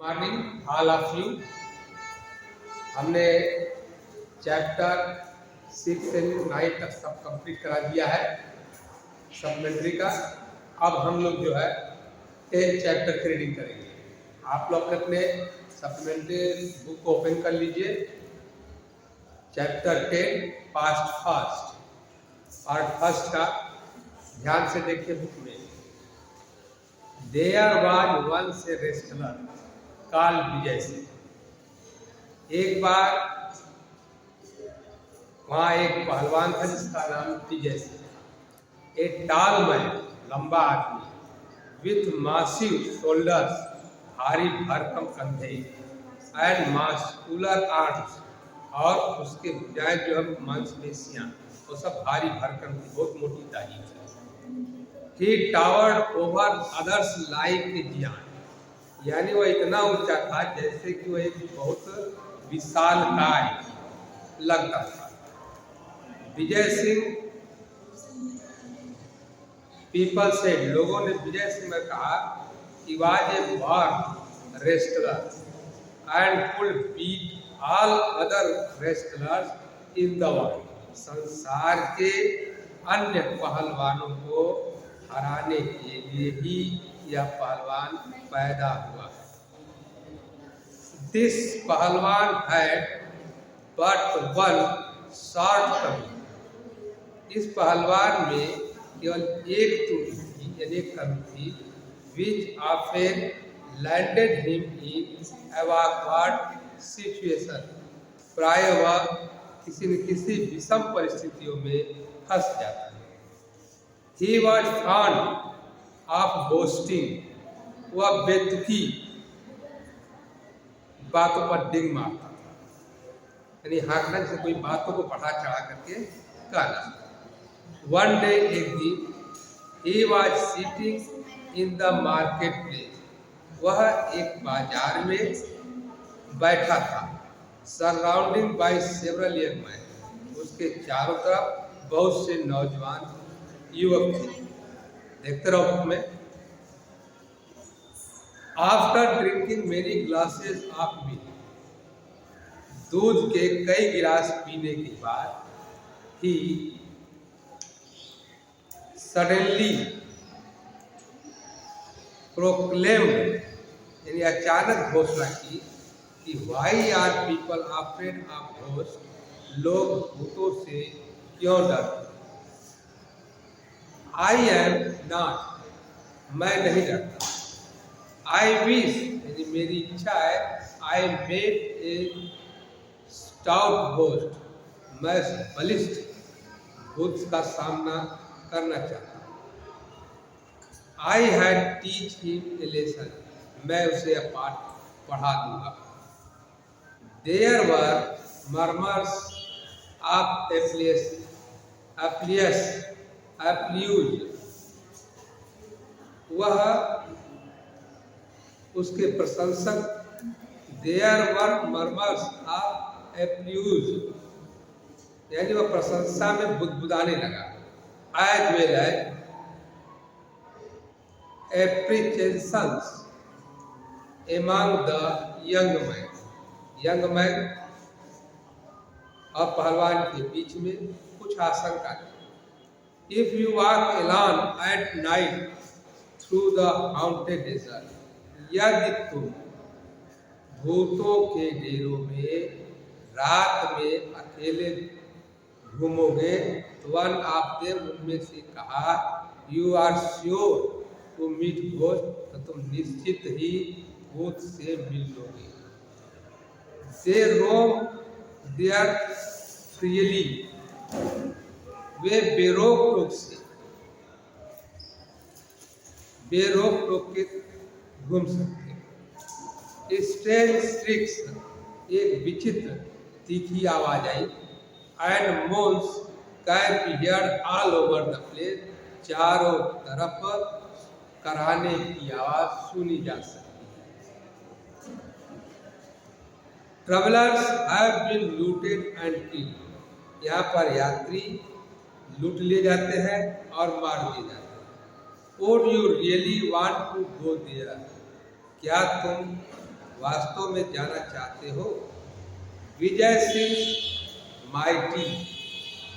Morning all of you. हमने chapter 6 से 9 तक सब कंप्लीट करा दिया है सप्लीमेंट्री का। अब हम लोग जो है 10 चैप्टर की रीडिंग करेंगे। आप लोग अपने सप्लीमेंट्री बुक को ओपन कर लीजिए। चैप्टर 10 पार्ट फर्स्ट का ध्यान से देखिए बुक में। There was once a wrestler called Vijay Singh. एक बार वहाँ एक पहलवान था जिसका नाम Vijay Singh. A tall man, लंबा आदमी, विथ मासिव शोल्डर्स, भारी भरकम कंधे, एंड मास्कुलर आर्म्स, और उसके भुजाएं जो है मांसपेशियां वो सब भारी भरकम थी, बहुत मोटी दाढ़ी थी। He towered over others like a giant, यानी वह इतना ऊंचा था जैसे कि वह एक बहुत विशालकाय लगता था। विजय सिंह पीपल से, लोगों ने विजय सिंह में कहा कि was a born wrestler and could beat all other wrestlers in the world. संसार के अन्य पहलवानों को हराने के लिए ही यह पहलवान पैदा हुआ। दिस पहलवान हैड बट वन शॉर्टकमिंग। इस पहलवान में केवल एक त्रुटि थी, यानी एक कमी थी, which often landed him in awkward situation. प्राय वह किसी न किसी विषम परिस्थितियों में फंस जाता है। He was fond of boasting। वह बेतुकी बातों पर डिंग मारता था, यानी हाँकना, जैसे कोई बातों को बढ़ा चढ़ा करके कहना। One day, एक दिन, he was sitting in the market place। वह एक बाजार में बैठा था। Surrounding by several young men। उसके चारों तरफ बहुत से नौजवान युवक थे। देखते रहो बुक में। After drinking many glasses of milk, दूध के कई गिलास पीने के बाद, ही सडनली प्रोक्लेम्ड, यानी अचानक घोषणा की कि why are people afraid of ghost. लोग भूतों से क्यों डरते? आई एम नॉट, मैं नहीं डरता। आई विश, यानी मेरी इच्छा है, I made a stout ghost, मैं बलिष्ठ भूत का सामना करना चाहता हूँ। I had teach him a lesson, मैं उसे यह पाठ पढ़ा दूंगा। There were murmurs of applause, वह उसके प्रशंसक। There were murmurs of applause, यानी वह प्रशंसा में बुदबुदाने लगा। As well as apprehensions among the young man, और पहलवान के बीच में कुछ आशंका थी। If you walk alone at night through the haunted desert, यदि तुम भूतों के डेरों में रात में अकेले घूमोगे, तो वन ऑफ देम, उनमें से कहा, you are sure to meet ghost, तो तुम निश्चित ही भूत से मिल लोगे। दे रोम देयर फ्रीली, वे बेरोक टोक के घूम सकते। स्ट्रेंज स्ट्रिक्स, एक विचित्र तीखी आवाज आई। And moans can be heard all over the place, चारों तरफ कराहने की आवाज सुनी जा सकती है। Travellers have been looted and killed, यहाँ पर यात्री लूट लिए जाते हैं और मार दिए जाते हैं। Would you really want to go there? क्या तुम वास्तव में जाना चाहते हो? विजय सिंह माइटी,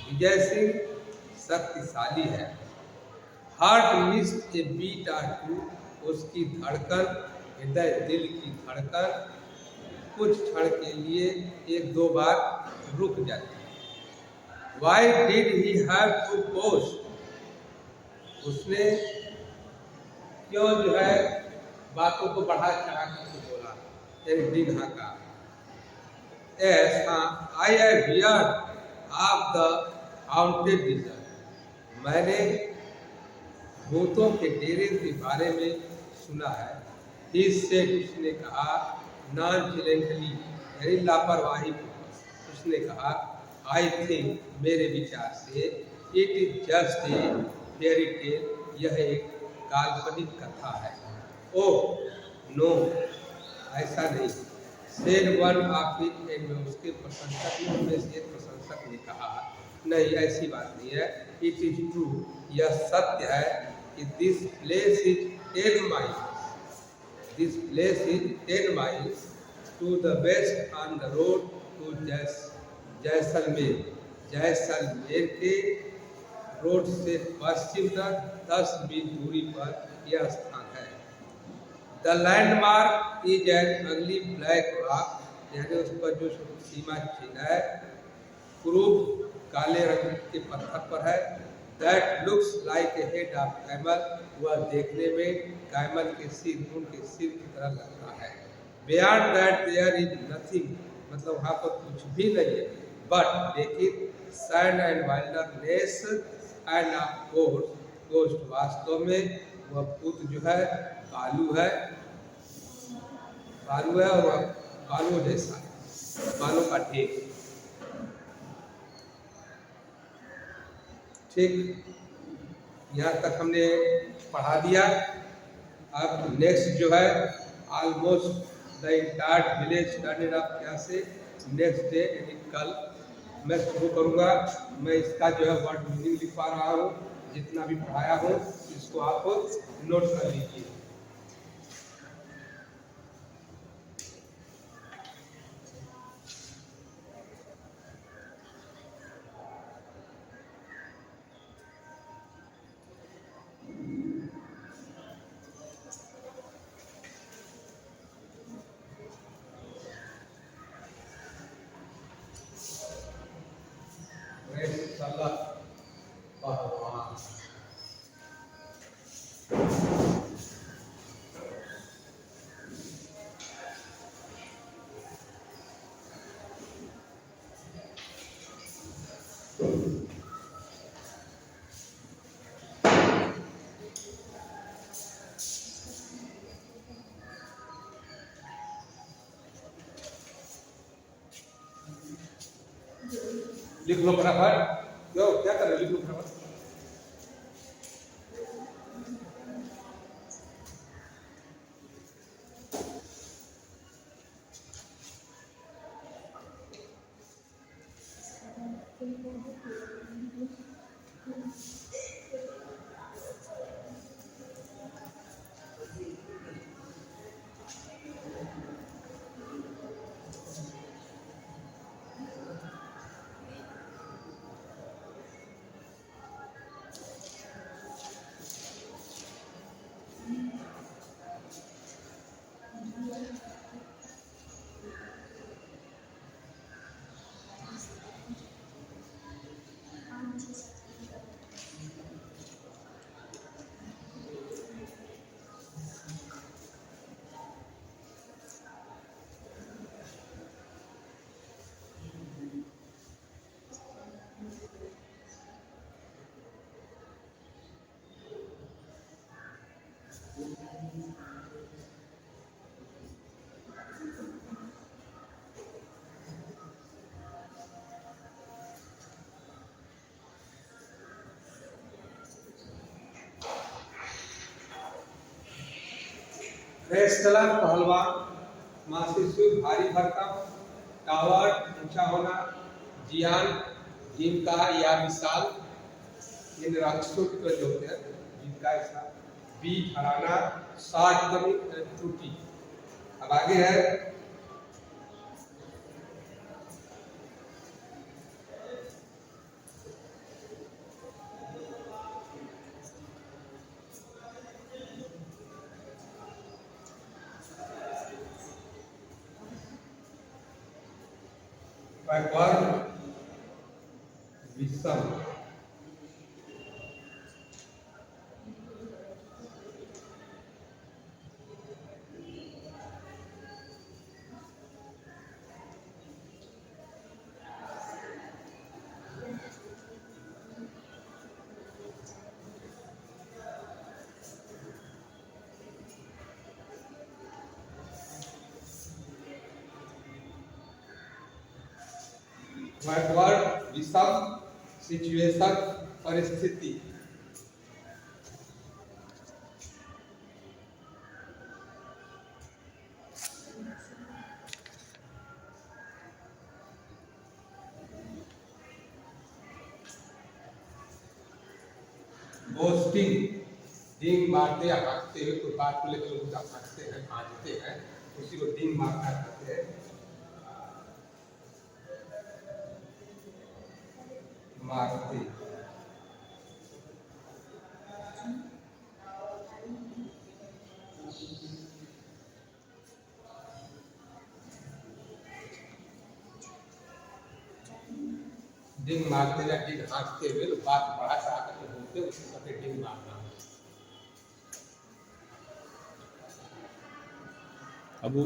विजय सिंह शक्तिशाली है। Heart missed a beat or two, उसकी धड़कन, हृदय दिल की धड़कन कुछ क्षण के लिए एक दो बार रुक जाती है। Why did he have to pause? उसने क्यों जो है बातों को बढ़ा चढ़ा कर बोला, एक दिन हाँका। Yes, I have heard of the haunted desert. मैंने भूतों के डेरे के बारे में सुना है। He said, उसने कहा, नॉनचलेंटली, यानी लापरवाही पूर्वक उसने कहा, I think, मेरे विचार से, it is just a fairy tale, यह एक काल्पनिक कथा है। ओह नो, ऐसा नहीं। Said one of it, and उसके प्रशंसक में से एक प्रशंसक ने कहा, नहीं ऐसी बात नहीं है। It is true, यह सत्य है कि this place is 10 miles. This place is 10 miles to the west on the road to Jaisalmer. Jaisalmer के रोड से पश्चिम तक 10 मील दूरी पर यह स्थान है। The landmark is an ugly black rock, यानी उस पर जो सीमा चिन्ह है क्रूब काले रंग के पत्थर पर है। That looks like a head of camel, वह देखने में कैमल के सिर, उनके सिर की तरह लगता है। Beyond that there is nothing, मतलब वहाँ पर कुछ भी नहीं है। But लेकिन sand and wilderness and of course ghost, वास्तव में वह भूत जो है बालू है, बालू है और वह बालू जैसा है, बालू का ढेर। ठीक, यहाँ तक हमने पढ़ा दिया। अब नेक्स्ट जो है almost the entire village turn up, यहाँ से नेक्स्ट डे यानी कल मैं शुरू करूँगा। मैं इसका जो है वर्ड मीनिंग लिखवा रहा हूँ, जितना भी पढ़ाया हूँ इसको आप नोट कर लीजिए। लिख लो फटाफट, क्या कर रहे हो, लिख लो फटाफट। रेस्तला पहलवान, मासिक भारी भरकम, टावर ऊंचा होना, जियान जिनका या विशाल, इन राक्षसों जो होते हैं जिनका ऐसा, बी हराना, सात कमी त्रुटि, अब आगे है बैकवर्ड विषम बैकवर्ड विषम सिचुएशन परिस्थिति बोस्टिंग डिंग मारते या भागते हुए तो बात को लेकर लोग भागते हैं भागते हैं उसी को डिंग मारना कहते हैं मारते डिंग मारते या डिंग हाँकते हुए तो बात बढ़ा चढ़ा करके बोलते उसको कहते हैं डिंग मारना। अब वो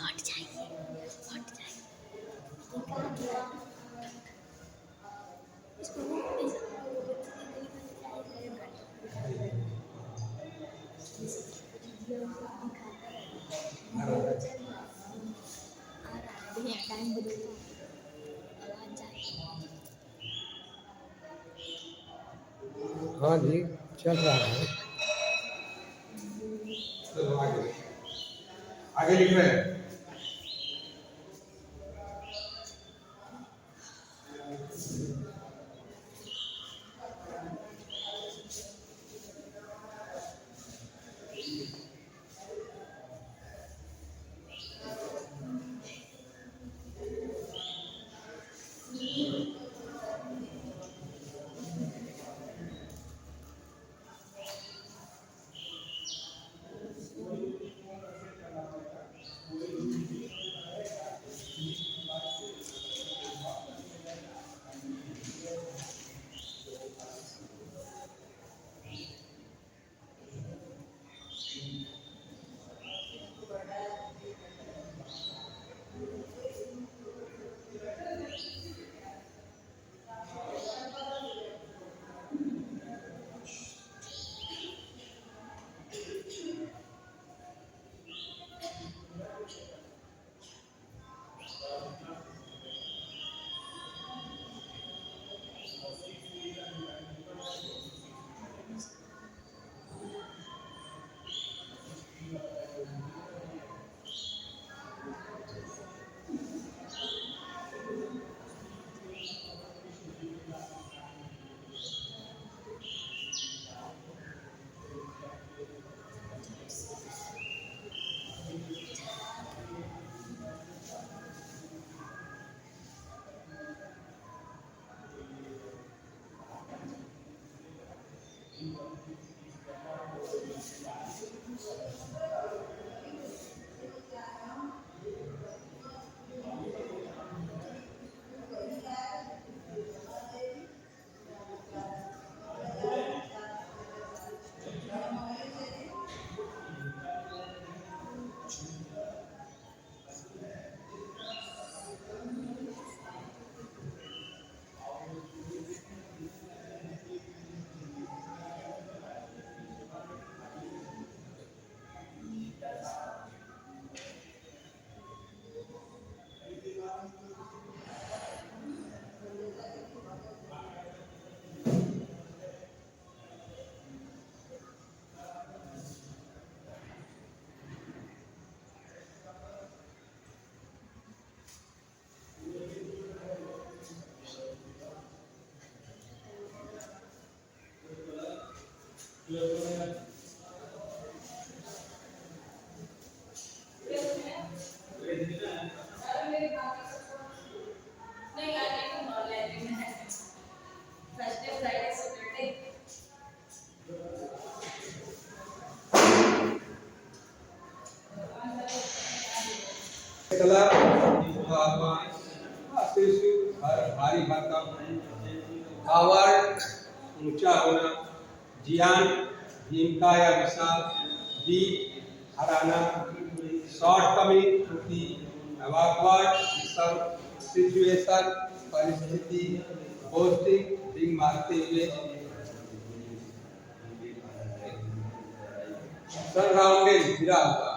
हट जाइए हट जाइए इसको टाइम बदलता आवाज जाए। हाँ जी चल रहा है चलो आगे आगे लिख रहे हैं कलर भारी भरकम, पावर ऊंचा होना, जियान भीमका या विशाल, डीप हराना, शॉर्ट कमी त्रुटि, awkward सिचुएशन परिस्थिति, बोस्टिंग रिंग मारते हुए, सराउंडेड घिरा हुआ,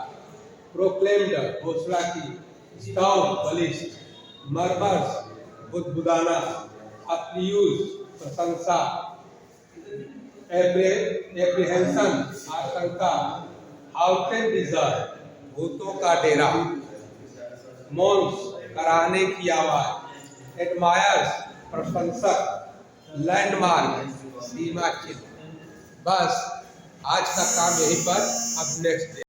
प्रोक्लेम्ड घोषणा की, स्टाउट बलिष्ठ, मर्मर्स बुदबुदाना, अप्यूज प्रशंसा, एप्रीहेंशन आशंका, हाउटेन डिजर्ट भूतों का डेरा, मोन्स कराहने की आवाज, एडमायर्स प्रशंसक, लैंडमार्क सीमा चिन्ह। बस आज का काम यहीं पर, अब नेक्स्ट